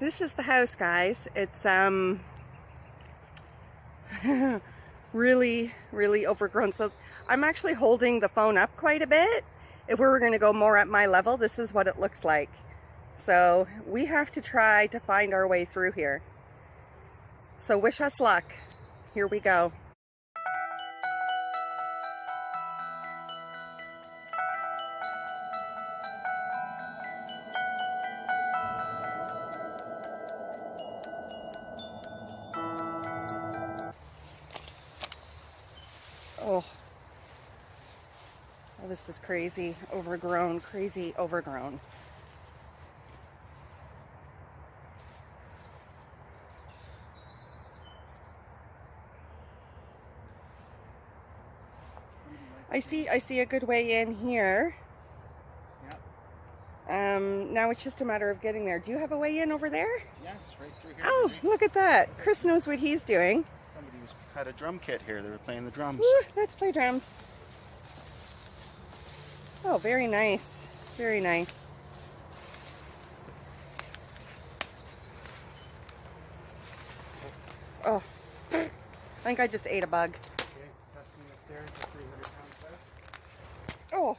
This is the house, guys. It's really overgrown. So I'm actually holding the phone up quite a bit. If we were going to go more at my level, this is what it looks like. So we have to try to find our way through here. So wish us luck. Here we go. Oh, this is crazy overgrown, crazy overgrown. I see a good way in here. Yep. Now it's just a matter of getting there. Do you have a way in over there? Yes, right through here. Oh, look at that. Chris knows what he's doing. Somebody had a drum kit here. They were playing the drums. Ooh, let's play drums. Oh, very nice. Very nice. Oh, I think I just ate a bug. Okay, testing the stairs at 300 pound test. Oh,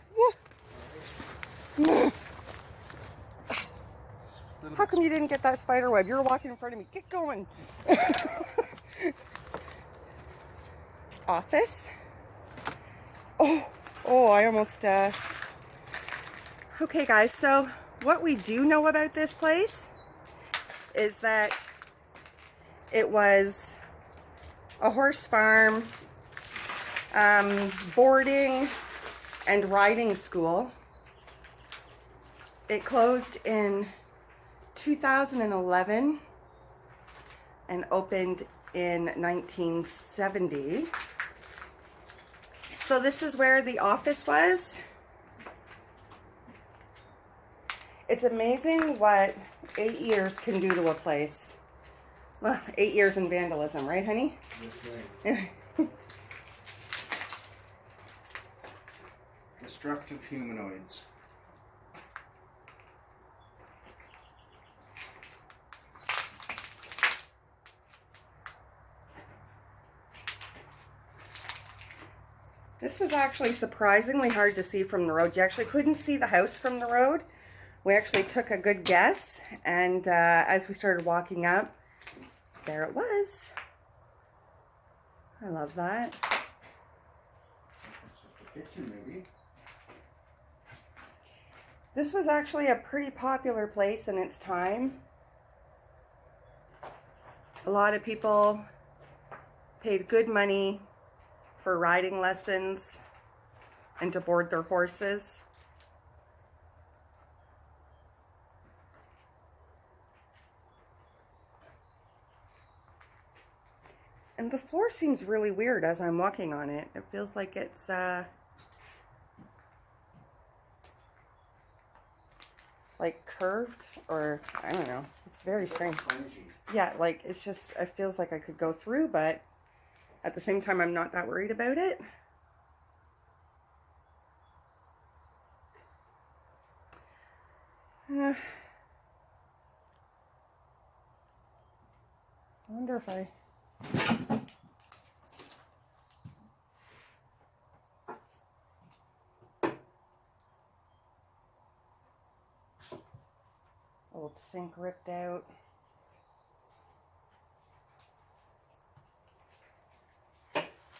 how come you didn't get that spider web? You were walking in front of me. Get going. Office. Oh, I almost, Okay, guys, so what we do know about this place is that it was a horse farm, boarding and riding school. It closed in 2011 and opened in 1970. So this is where the office was. It's amazing what 8 years can do to a place. Well, 8 years in vandalism, right, honey? That's right. Destructive humanoids. This was actually surprisingly hard to see from the road. You actually couldn't see the house from the road. We actually took a good guess, and as we started walking up, there it was. I love that. This was the kitchen, maybe. This was actually a pretty popular place in its time. A lot of people paid good money for riding lessons and to board their horses. And the floor seems really weird as I'm walking on it. It feels like it's like curved, or I don't know. It's very strange. Yeah, like it's just, it feels like I could go through, but at the same time, I'm not that worried about it. I wonder if I... Old sink ripped out.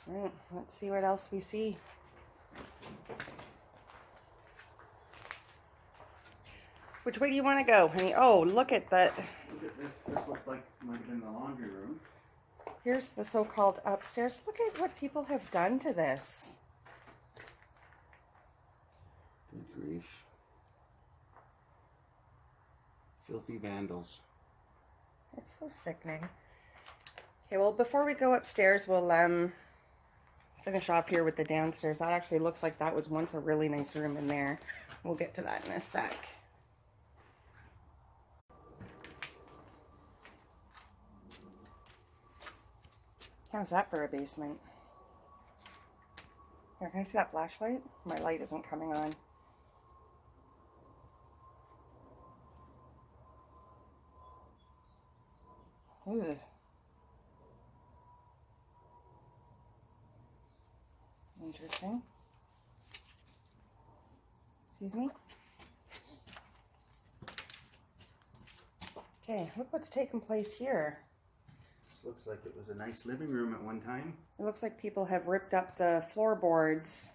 Right, let's see what else we see. Which way do you want to go, honey? Oh, look at that. Look at this. This looks like it might have been the laundry room. Here's the so-called upstairs. Look at what people have done to this. Good grief. Filthy vandals. It's so sickening. Okay, well, before we go upstairs, we'll finish off here with the downstairs. That actually looks like that was once a really nice room in there. We'll get to that in a sec. How's that for a basement? Here, can I see that flashlight? My light isn't coming on. Ugh. Interesting. Excuse me. Okay, look what's taking place here. This looks like it was a nice living room at one time. It looks like people have ripped up the floorboards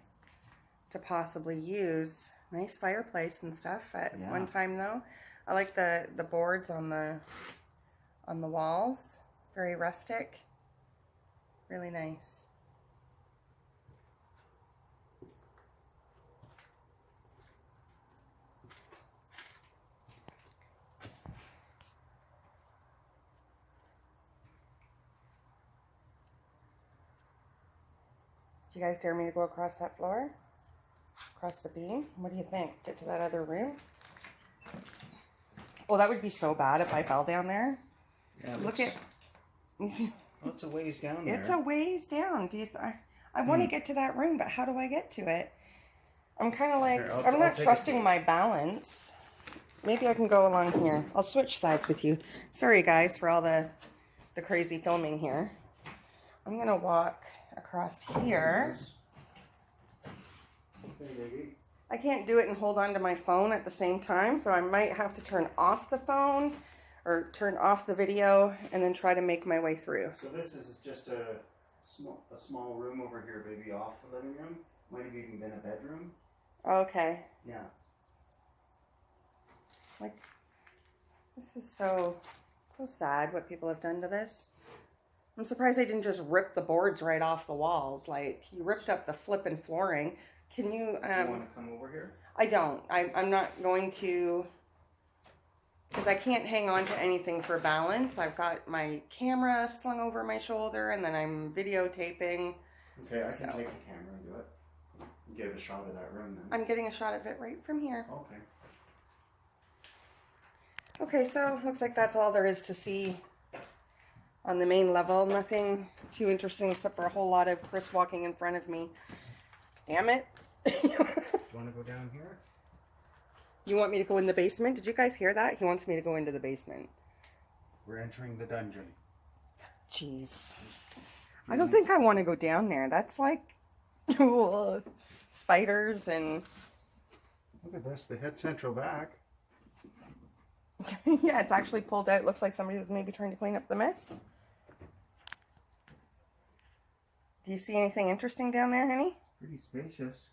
to possibly use. Nice fireplace and stuff at one time though. I like the boards on the walls. Very rustic. Really nice. Do you guys dare me to go across that floor? Across the beam? What do you think? Get to that other room? Oh, that would be so bad if I fell down there. Yeah, Look at... You see? Oh, it's a ways down there. It's a ways down. Do you? I want to get to that room, but how do I get to it? I'm kind of like, Here, I'm not trusting my balance. Maybe I can go along here. I'll switch sides with you. Sorry, guys, for all the crazy filming here. I'm going to walk across here. Okay, baby. I can't do it and hold on to my phone at the same time, so I might have to turn off the phone or turn off the video and then try to make my way through. So this is just a small room over here, baby, off the living room. Might have even been a bedroom. Okay. Yeah. Like, this is so sad what people have done to this. I'm surprised they didn't just rip the boards right off the walls. Like, you ripped up the flippin' flooring. Can you... Do you want to come over here? I don't. I'm not going to... Because I can't hang on to anything for balance. I've got my camera slung over my shoulder, and then I'm videotaping. Okay, I can take the camera and do it. Give a shot of that room then. I'm getting a shot of it right from here. Okay. Okay, so looks like that's all there is to see on the main level. Nothing too interesting except for a whole lot of Chris walking in front of me. Damn it. Do you want to go down here? You want me to go in the basement? Did you guys hear that? He wants me to go into the basement. We're entering the dungeon. Jeez. I don't think I want to go down there. That's like spiders and... Look at this. They had central vac. Yeah, it's actually pulled out. Looks like somebody was maybe trying to clean up the mess. Do you see anything interesting down there, honey? It's pretty spacious.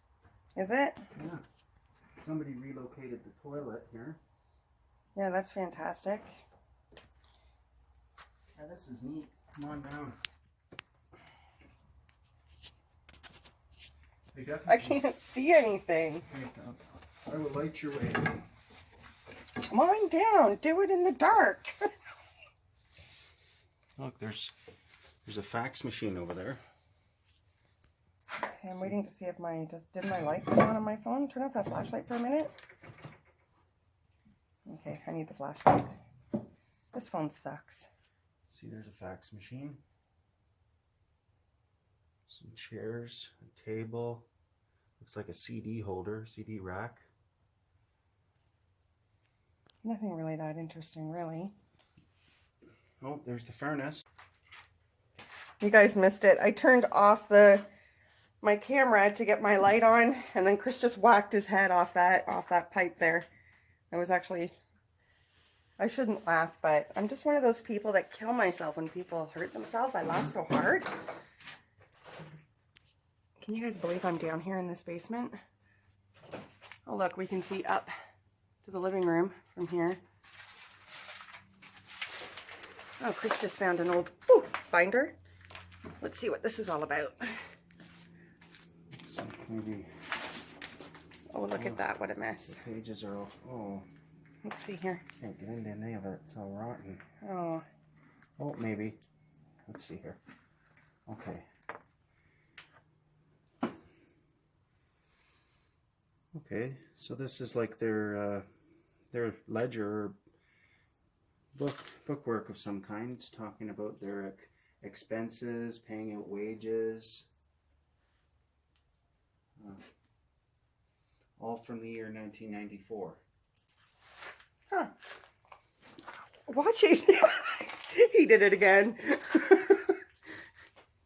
Is it? Yeah. Somebody relocated the toilet here. Yeah, that's fantastic. Yeah, this is neat. Come on down. They definitely... I can't see anything. I will light your way. Come on down. Do it in the dark. Look, there's a fax machine over there. Okay, I'm waiting to see if did my light come on my phone? Turn off that flashlight for a minute. Okay, I need the flashlight. This phone sucks. See, there's a fax machine. Some chairs, a table. Looks like a CD holder, CD rack. Nothing really that interesting, really. Oh, there's the furnace. You guys missed it. I turned off my camera to get my light on, and then Chris just whacked his head off that pipe there. I was actually... I shouldn't laugh, but I'm just one of those people that kill myself when people hurt themselves. I laugh so hard. Can you guys believe I'm down here in this basement? Oh, look, we can see up to the living room from here. Oh, Chris just found an old binder. Let's see what this is all about. So maybe... Oh, look at that. What a mess. The pages are all... Oh. Let's see here. Can't get into any of it. It's all rotten. Oh. Oh, maybe. Let's see here. Okay. Okay, so this is like their ledger or bookwork of some kind. It's talking about their expenses, paying out wages. All from the year 1994. Huh. Watch it. He did it again.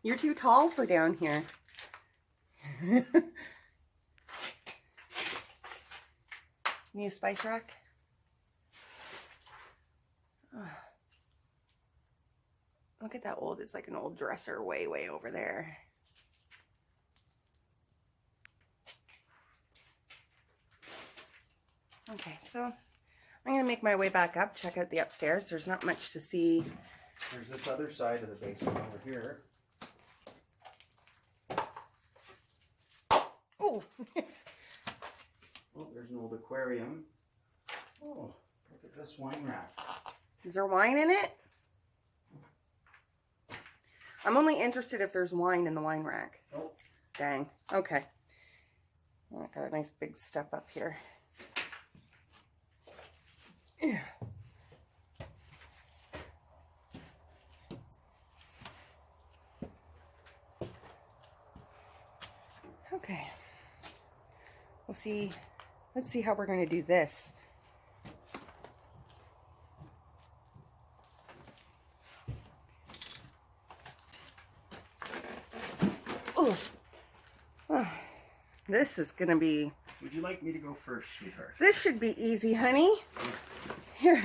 You're too tall for down here. Need a spice rack? Oh. Look at that old, it's like an old dresser way over there. Okay, so I'm going to make my way back up, check out the upstairs. There's not much to see. There's this other side of the basement over here. Oh! Oh, there's an old aquarium. Oh, look at this wine rack. Is there wine in it? I'm only interested if there's wine in the wine rack. Oh. Dang. Okay. Oh, I got a nice big step up here. Yeah. Okay. Let's see how we're going to do this. Oh. Oh. This is going to be... Would you like me to go first, sweetheart? This should be easy, honey. Here,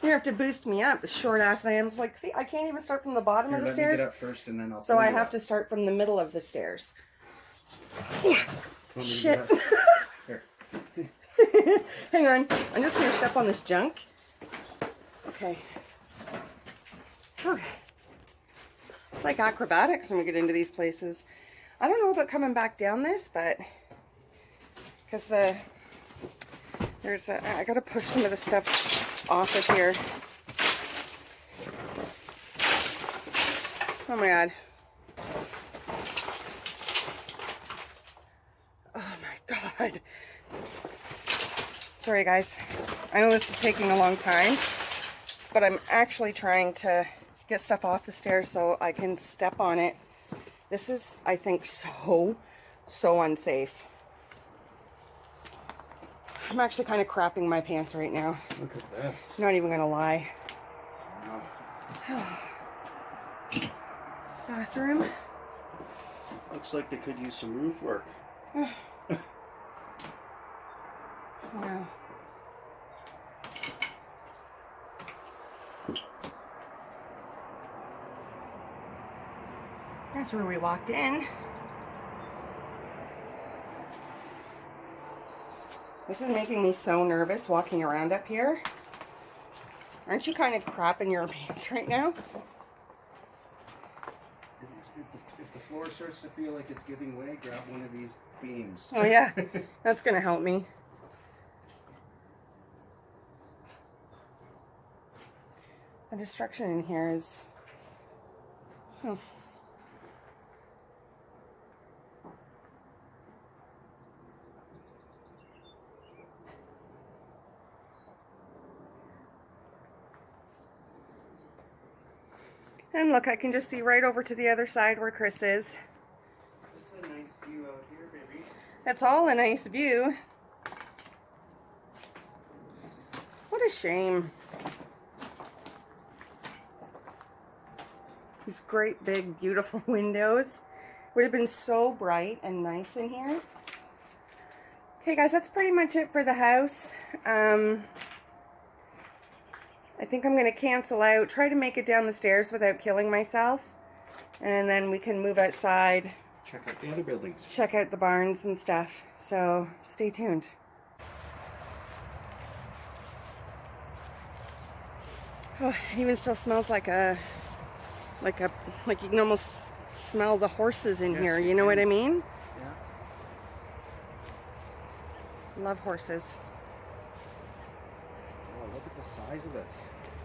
you have to boost me up. The short ass I am. It's like, see, I can't even start from the bottom of the stairs. Let me get up first, and then I'll. So I have to start from the middle of the stairs. Shit. Here. Hang on. I'm just gonna step on this junk. Okay. Okay. It's like acrobatics when we get into these places. I don't know about coming back down this, but because I gotta push some of the stuff off of here. Oh my god. Oh my god. Sorry guys. I know this is taking a long time, but I'm actually trying to get stuff off the stairs so I can step on it. This is, I think, so unsafe. I'm actually kind of crapping my pants right now. Look at this. Not even gonna lie. Wow. Bathroom. Looks like they could use some roof work. Wow. That's where we walked in. This is making me so nervous walking around up here. Aren't you kind of crapping your pants right now? If the floor starts to feel like it's giving way, grab one of these beams. Oh yeah, that's gonna help me. The destruction in here is... Oh. And look, I can just see right over to the other side where Chris is. This is a nice view out here, baby. It's all a nice view. What a shame. These great big beautiful windows. Would have been so bright and nice in here. Okay guys, that's pretty much it for the house. I think I'm going to cancel out, try to make it down the stairs without killing myself. And then we can move outside. Check out the other buildings. Check out the barns and stuff. So stay tuned. Oh, it even still smells like you can almost smell the horses in here. You know what I mean? Yeah. Love horses. Oh, look at the size of this.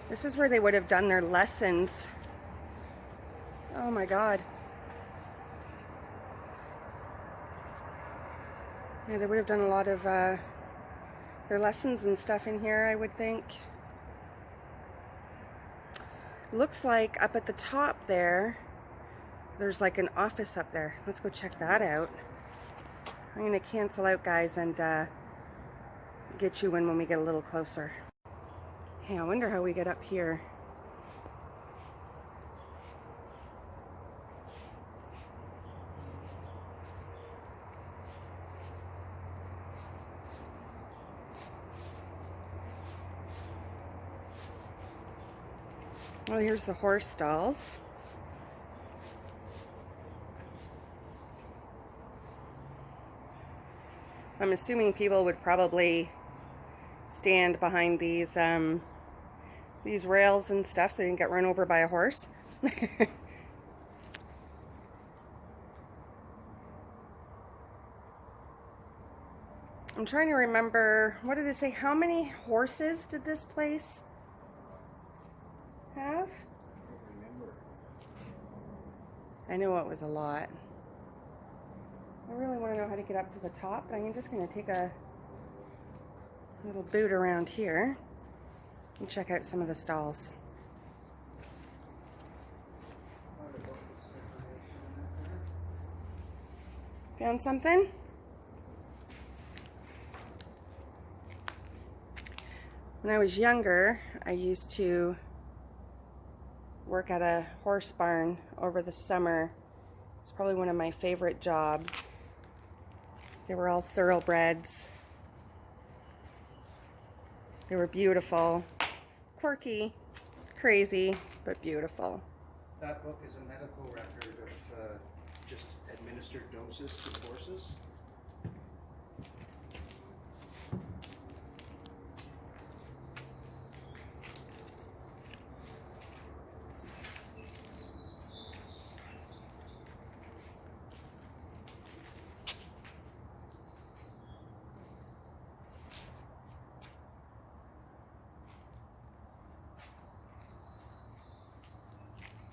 This is where they would have done their lessons. Oh my god. Yeah, they would have done a lot of their lessons and stuff in here, I would think. Looks like up at the top there, there's like an office up there. Let's go check that out. I'm going to cancel out, guys, and get you in when we get a little closer. Hey, I wonder how we get up here. Well, here's the horse stalls. I'm assuming people would probably stand behind these rails and stuff so they didn't get run over by a horse. I'm trying to remember, what did it say? How many horses did this place have? I know it was a lot. I really want to know how to get up to the top, but I'm just going to take a little boot around here and check out some of the stalls. Found something? When I was younger, I used to work at a horse barn over the summer. It's probably one of my favorite jobs. They were all thoroughbreds. They were beautiful, quirky, crazy, but beautiful. That book is a medical record of just administered doses to the horses.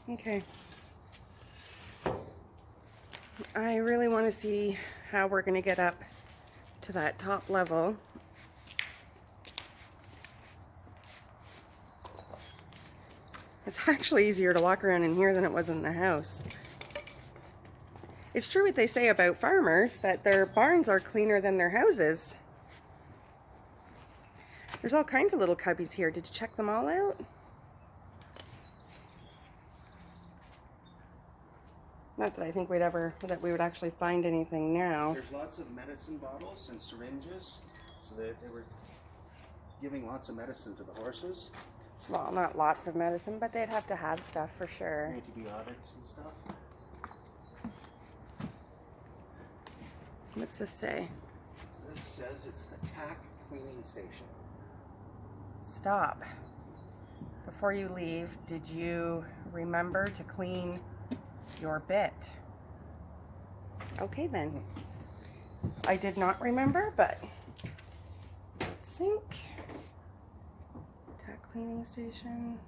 Okay. I really want to see how we're going to get up to that top level. It's actually easier to walk around in here than it was in the house. It's true what they say about farmers, that their barns are cleaner than their houses. There's all kinds of little cubbies here. Did you check them all out? Not that I think that we would actually find anything now. There's lots of medicine bottles and syringes, so they were giving lots of medicine to the horses. Well, not lots of medicine, but they'd have to have stuff for sure. Antibiotics and stuff. What's this say? This says it's the tack cleaning station. Stop. Before you leave, did you remember to clean your bit? Okay then. I did not remember, but sink. Tack cleaning station.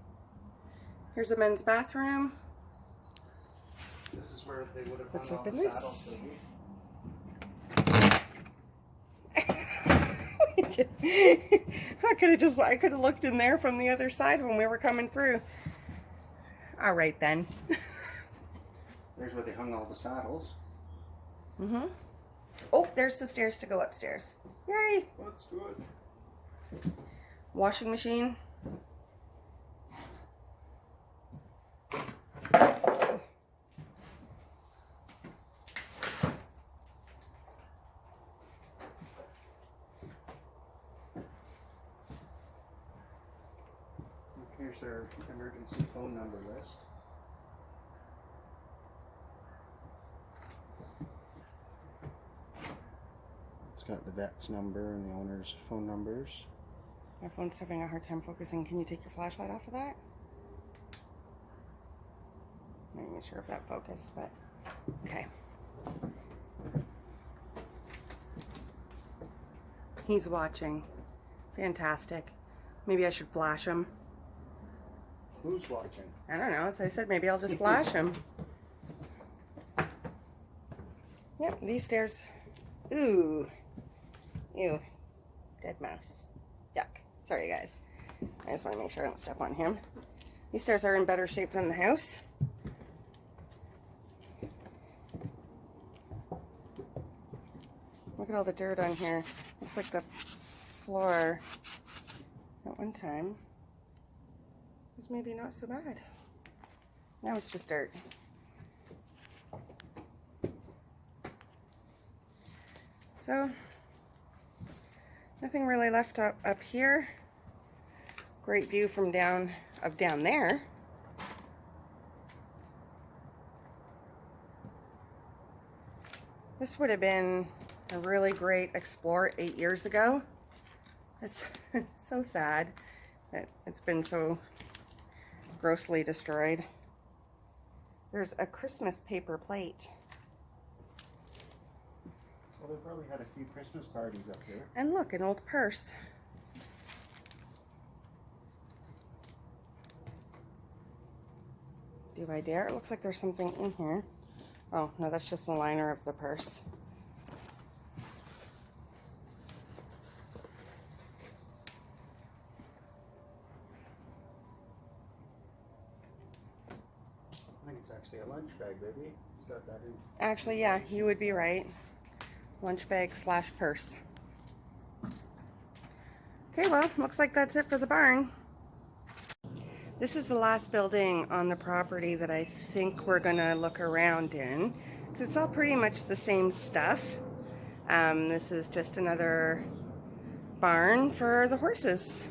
Here's a men's bathroom. This is where they would have Let's hung all open the this. saddles. I could have looked in there from the other side when we were coming through. All right then. There's where they hung all the saddles. Mm-hmm. Oh, there's the stairs to go upstairs. Yay! That's good. Washing machine. Here's their emergency phone number list. It's got the vet's number and the owner's phone numbers. My phone's having a hard time focusing. Can you take your flashlight off of that? I'm not even sure if that focused, but okay. He's watching. Fantastic. Maybe I should flash him. Who's watching? I don't know. As I said, maybe I'll just flash him. Yep, these stairs. Ooh. Ew. Dead mouse. Yuck. Sorry, guys. I just want to make sure I don't step on him. These stairs are in better shape than the house. Look at all the dirt on here. Looks like the floor at one time was maybe not so bad. Now it's just dirt. So, nothing really left up here. Great view from down there. This would have been a really great Explorer 8 years ago. It's so sad that it's been so grossly destroyed. There's a Christmas paper plate. Well, they probably had a few Christmas parties up here. And look, an old purse. Do I dare? It looks like there's something in here. Oh, no, that's just the liner of the purse. I think it's actually a lunch bag, baby. It's got that in. Actually, yeah, you would be right. Lunch bag / purse. Okay, well, looks like that's it for the barn. This is the last building on the property that I think we're gonna look around in. It's all pretty much the same stuff. This is just another barn for the horses.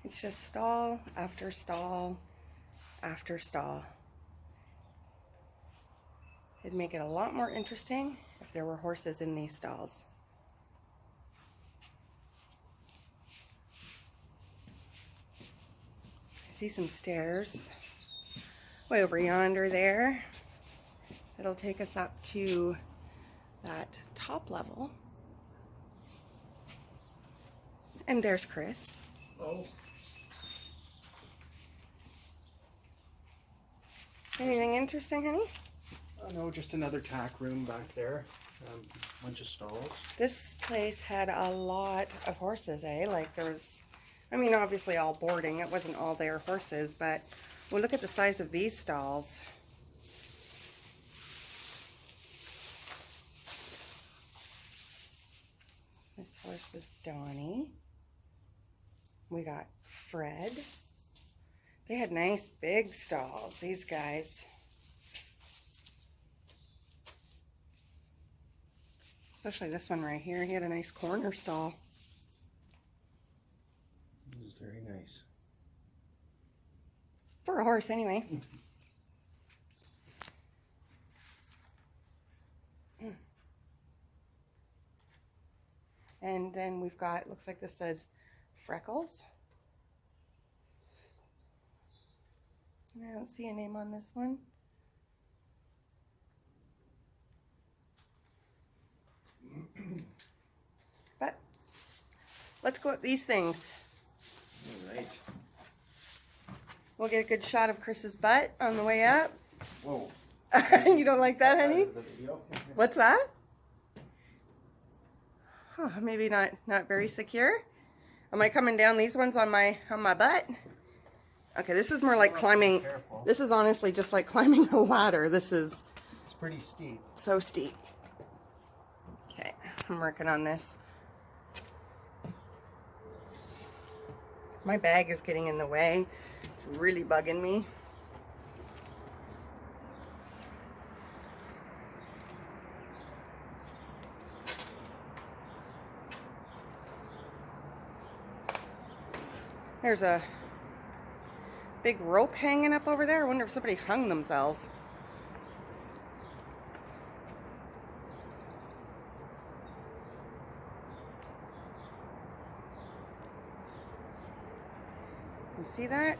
It's just stall after stall after stall. It'd make it a lot more interesting if there were horses in these stalls. I see some stairs way over yonder there. That'll take us up to that top level. And there's Chris. Oh. Anything interesting, honey? Oh no, just another tack room back there. Bunch of stalls. This place had a lot of horses, eh? Like there was, I mean, obviously all boarding. It wasn't all their horses, but well, look at the size of these stalls. This horse was Donnie. We got Fred. They had nice big stalls, these guys. Especially this one right here. He had a nice corner stall. This is very nice. For a horse, anyway. And then we've got, looks like this says Freckles. I don't see a name on this one. But let's go up these things. All right. We'll get a good shot of Chris's butt on the way up. Whoa. You don't like that, honey? What's that? Huh, maybe not very secure. Am I coming down these ones on my butt? Okay, this is more like climbing. Careful. This is honestly just like climbing a ladder. This is It's pretty steep. so steep. Okay, I'm working on this. My bag is getting in the way. It's really bugging me. There's a big rope hanging up over there. I wonder if somebody hung themselves. You see that?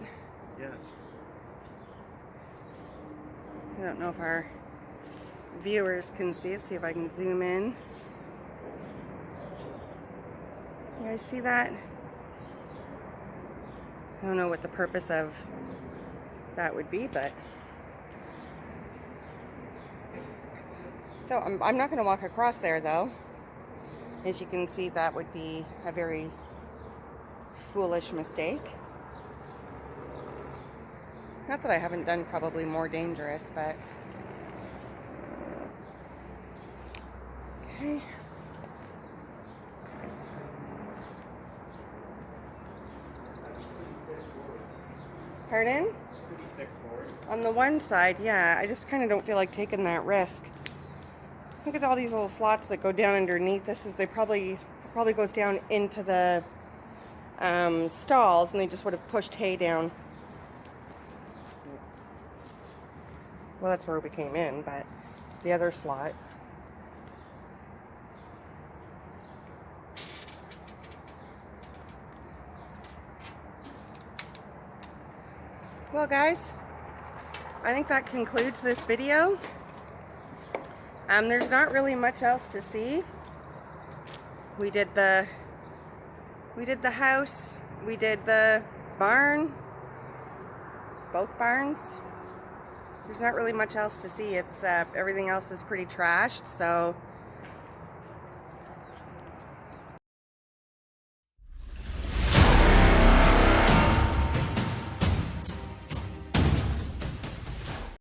Yes. I don't know if our viewers can see it. See if I can zoom in. You guys see that? I don't know what the purpose of that would be, but so I'm not going to walk across there though. As you can see, that would be a very foolish mistake. Not that I haven't done probably more dangerous, but okay. Pardon? It's a pretty thick board. On the one side, yeah. I just kind of don't feel like taking that risk. Look at all these little slots that go down underneath. They probably goes down into the stalls, and they just would have pushed hay down. Well, that's where we came in, but the other slot. Well, guys, I think that concludes this video. There's not really much else to see. We did the house, we did the barn, both barns. There's not really much else to see. It's everything else is pretty trashed, so